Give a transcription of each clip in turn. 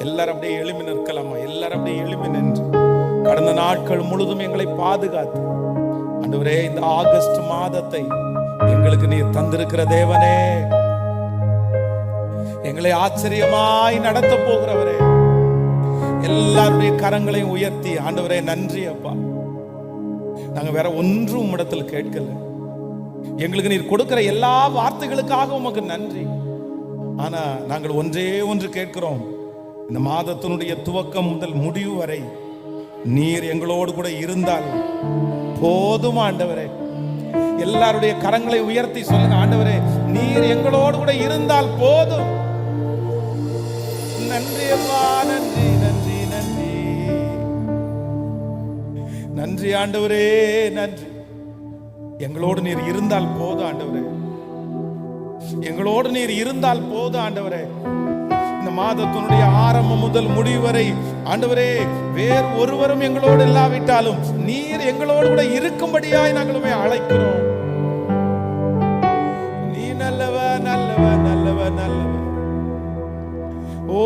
எல்லாரும் அப்படியே எழுப்பி நிற்கலாமா? எல்லாரும் அப்படியே எழுப்பி நின்று கடந்த நாட்கள் முழுதும் எங்களை பாதுகாத்து ஆண்டவரே, இந்த ஆகஸ்ட் மாதத்தை எங்களுக்கு நீர் தந்திருக்கிற தேவனே, எங்களை ஆச்சரியமாய் நடத்த போகிறவரே, எல்லாருடைய கரங்களையும் உயர்த்தி ஆண்டவரே நன்றி அப்பா. நாங்க வேற ஒன்றும் உம்மிடத்தில் கேட்கல. எங்களுக்கு நீர் கொடுக்கிற எல்லா வார்த்தைகளுக்காக உமக்கு நன்றி. ஆனா நாங்கள் ஒன்றே ஒன்று கேட்கிறோம், இந்த மாதத்தினுடைய துவக்கம் முதல் முடிவு வரை நீர் எங்களோடு கூட இருந்தால் போதும் ஆண்டவரே. எல்லாருடைய கரங்களை உயர்த்தி சொல்லுங்க, ஆண்டவரே நீர் எங்களோடு கூட இருந்தால் போதும். நன்றி அப்பா, நன்றி நன்றி நன்றி நன்றி ஆண்டவரே, நன்றி. எங்களோடு நீர் இருந்தால் போதும் ஆண்டவரே, எங்களோடு நீர் இருந்தால் போதும் ஆண்டவரே. இந்த மாதத்தினுடைய ஆரம்பம் முதல் முடிவு வரை ஆண்டவரே, வேறு ஒருவரும் எங்களோடு இல்லாவிட்டாலும் நீர் எங்களோடு கூட இருக்கும்படியாய் நாங்கள் உம்மை அழைக்கிறோம். நீ நல்லவர் நல்லவர் நல்லவர் நல்லவர். ஓ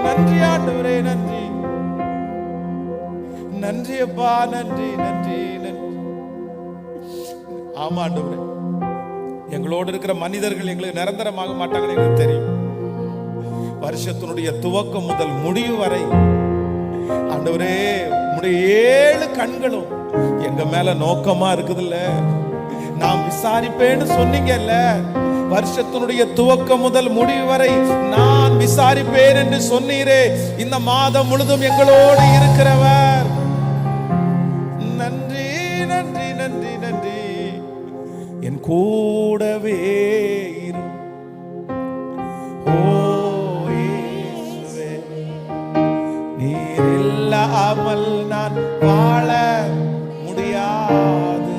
நன்றி ஆண்டவரே, நன்றி நன்றி அப்பா, நன்றி நன்றி நன்றி. ஆமா ஆண்டவரே, எங்களோடு இருக்கிற மனிதர்கள் எங்களுக்கு நிரந்தரமாக மாட்டாங்கன்னு எங்களுக்கு தெரியும். வருஷத்தினுடைய துவக்கம் முதல் முடிவு வரை ஆண்டவரே உம்முடைய 7 கண்களும் எங்க மேல நோக்கமா இருக்குதுல்ல. நான் விசாரிப்பேன்னு சொன்னீங்கல்ல, வருஷத்தினுடைய துவக்கம் முதல் முடிவு வரை நான் விசாரிப்பேன் என்று சொன்னீரே. இந்த மாதம் முழுதும் எங்களோடு இருக்கிறவர். நன்றி நன்றி நன்றி நன்றி. என் கூடவே இரு. ஓ இயேசுவே, நீர் இல்லாமல் நான் வாழ முடியாது.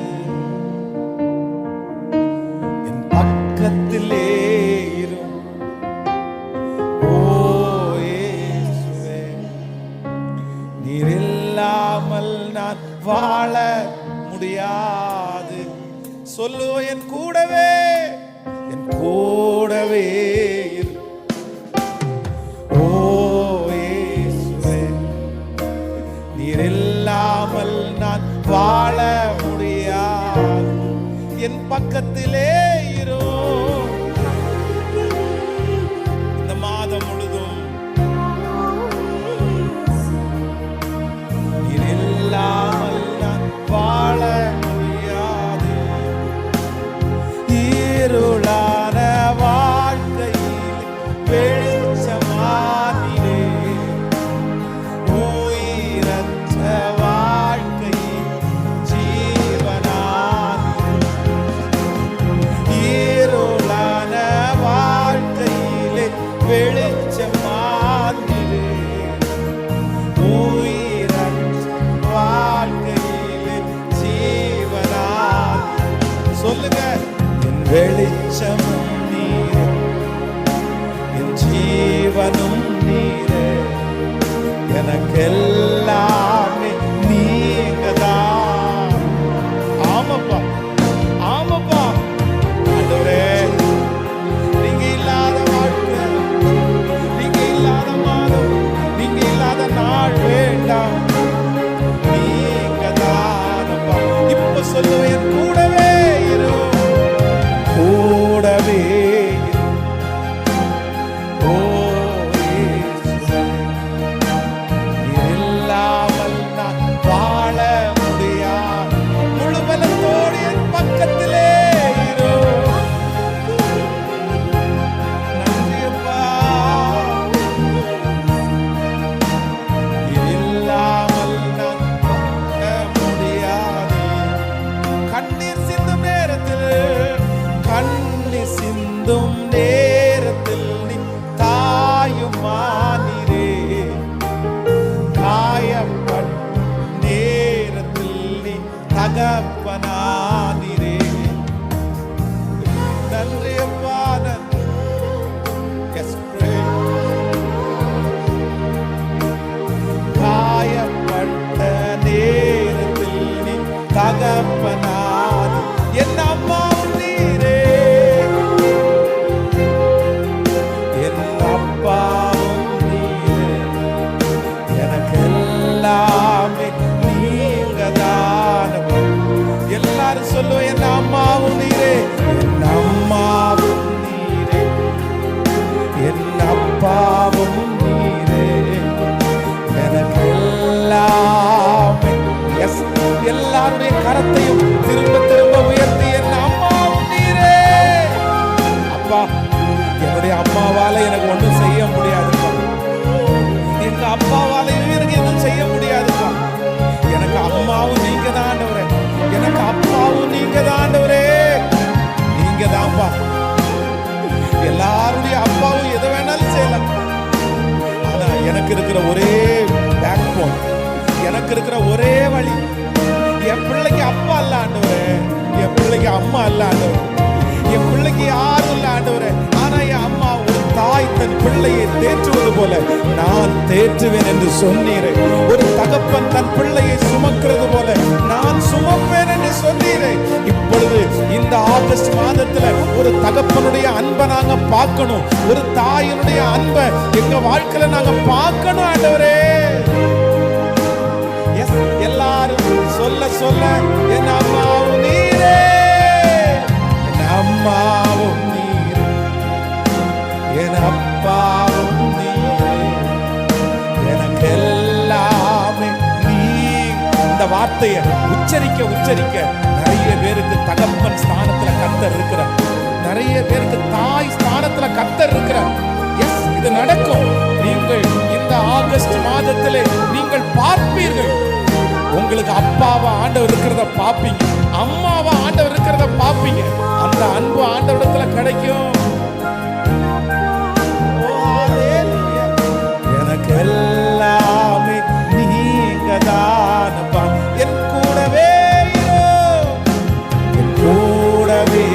என் பக்கத்திலே இரு. ஓ இயேசுவே, நீர் இல்லாமல் நான் வாழ முடியாது. சொல்லு, என் கூடவே என் கூடவே இரு. ஓ இயேசுவே, நீர் இல்லாமல் நான் வாழ முடியாது. என் பக்கத்திலே இரு. இந்த மாதம் முழுதும் நீர் இல்லாமல் நான் வாழ முடியாது. இருளான வாழ்க்கையில் வெளிச்சமானீரே. உயிரற்ற வாழ்க்கையில் ஜீவனானீரே. இருளான வாழ்க்கையிலே வெளிச்சமானீரே. உயிரற்ற வாழ்க்கையிலே ஜீவனானீரே. சொல்லுங்க, வெளிச்சமும் நீரே, என் ஜீவனும் நீரே, எனக்கெல்லாமே நீங்கதான். ஆமாப்பா, ஆமாப்பா ஆண்டவரே, நீங்க இல்லாத வாழ்க்கை, நீங்க இல்லாத மாதம், நீங்க இல்லாத நாள் வேண்டாம். நீங்கதானப்பா. இப்ப சொல்லுவேன், கூடவே இரு. கூடவே. ஓ பிள்ளையை தேற்றுவது போல நான் தேற்றுவேன் என்று சொன்னீரே. ஒரு தகப்பன் தன் பிள்ளையை சுமக்கிறது போல நான் சுமப்பேன் என்று சொன்னீரே. இப்பொழுது இந்த ஆகஸ்ட் மாதத்துல ஒரு தகப்பனுடைய அன்பை நாங்க பார்க்கணும், ஒரு தாயினுடைய அன்பை எங்க வாழ்க்கையில நாங்க பார்க்கணும் ஆண்டவரே. எல்லாரும் சொல்ல சொல்ல என் அம்மாவும் நீரே, என் அம்மாவும் நீரே, என் அப்பாவும் நீரே, எனக்கு எல்லாமே நீ. இந்த வார்த்தையை உச்சரிக்க உச்சரிக்க நிறைய பேருக்கு தகப்பன் ஸ்தானத்துல கர்த்தர் இருக்கிறார், நிறைய பேருக்கு தாய் ஸ்தானத்துல கர்த்தர் இருக்கிறார். எஸ், இது நடக்கும். நீங்கள் இந்த ஆகஸ்ட் மாதத்திலே நீங்கள் பார்ப்பீர்கள். உங்களுக்கு அப்பாவா ஆண்டவர் இருக்கிறத பாப்பீங்க, அம்மாவா ஆண்டவர் இருக்கிறத பாப்பீங்க. அந்த அன்பு ஆண்டவரிடத்துல கிடைக்கும். எனக்கு எல்லாமே நீங்க தானப்பா. என் கூடவே என் கூடவே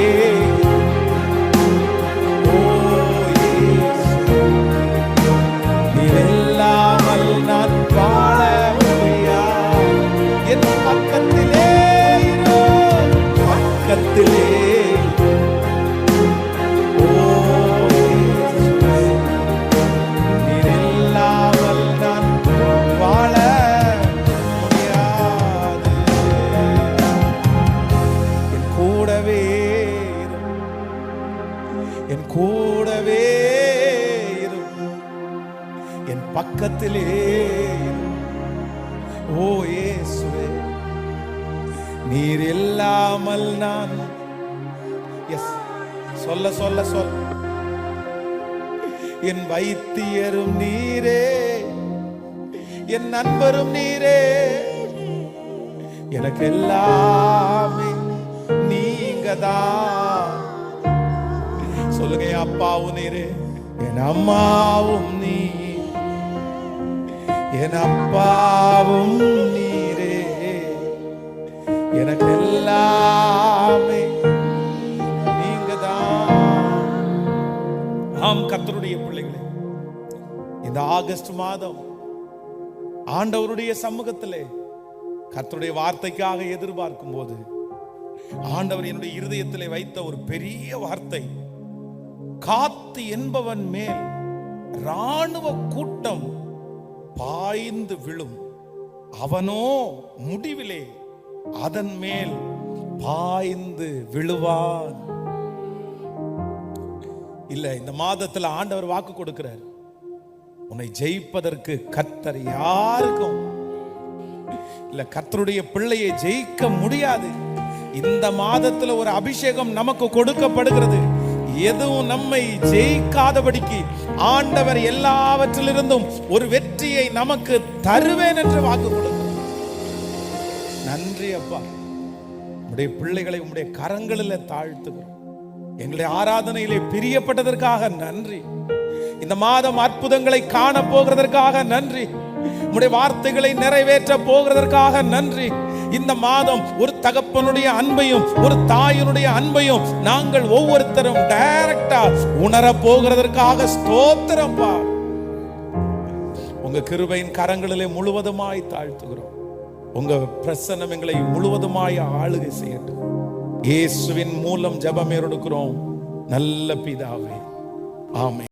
இல்லாமல் நான் வாழ முடியாது. என் பக்கத்திலே பக்கத்திலே நீர் இல்லாமல் நான் வாழ முடியாது. என் கூடவே என் கூடவே என் பக்கத்திலே. ஓ இயேசுவே, நீர் இல்லாமல் நான். எஸ், சொல்ல சொல்ல சொல். என் வைத்தியரும் நீரே, என் நண்பரும் நீரே, எனக்கு எல்லாமே நீங்க தான். சொல்லுங்க, என் அப்பாவும் நீரே, என் அம்மாவும் நீ, என் அப்பாவும் நீரே, எனக்கு எல்லாமே நீங்க தான். ஆம் கர்த்தருடைய பிள்ளைகளே, இந்த ஆகஸ்ட் மாதம் ஆண்டவருடைய சமூகத்திலே கர்த்தருடைய வார்த்தைக்காக எதிர்பார்க்கும் போது ஆண்டவர் என்னுடைய இருதயத்திலே வைத்த ஒரு பெரிய வார்த்தை, காத்து என்பவன் மேல் ராணுவ கூட்டம் பாய்ந்து விழும், அவனோ முடிவிலே அதன் மேல் பாய்ந்து விழுவான். இல்ல, இந்த மாதத்துல ஆண்டவர் வாக்கு கொடுக்கிறார், உன்னை ஜெயிப்பதற்கு கர்த்தர் யாருக்கும் இல்ல, கர்த்தருடைய பிள்ளையை ஜெயிக்க முடியாது. இந்த மாதத்துல ஒரு அபிஷேகம் நமக்கு கொடுக்கப்படுகிறது. எதுவும் நம்மை ஜெயிக்காதபடிக்கு ஆண்டவர் எல்லாவற்றிலிருந்தும் ஒரு வெற்றியை நமக்கு தருவேன் என்று வாக்கு கொடுக்கிறார். நன்றி அப்பா, உம்முடைய பிள்ளைகளை உம்முடைய கரங்களில் தாழ்த்துகிறோம். எங்களுடைய ஆராதனையிலே பிரியப்பட்டதற்காக நன்றி. இந்த மாதம் அற்புதங்களை காண போகிறதற்காக நன்றி. உம்முடைய வார்த்தைகளை நிறைவேற்ற போகிறதற்காக நன்றி. இந்த மாதம் ஒரு தகப்பனுடைய அன்பையும் ஒரு தாயினுடைய அன்பையும் நாங்கள் ஒவ்வொருத்தரும் டைரக்டா உணர போகிறதற்காக ஸ்தோத்திரம்பா. உங்க கிருபையின் கரங்களிலே முழுவதுமாய் தாழ்த்துகிறோம். உங்க பிரசன்னம் எங்களை முழுவதுமாய் ஆளுகை செய்யட்டும். இயேசுவின் மூலம் ஜெபம் எடுக்கிறோம் நல்ல பிதாவே, ஆமென்.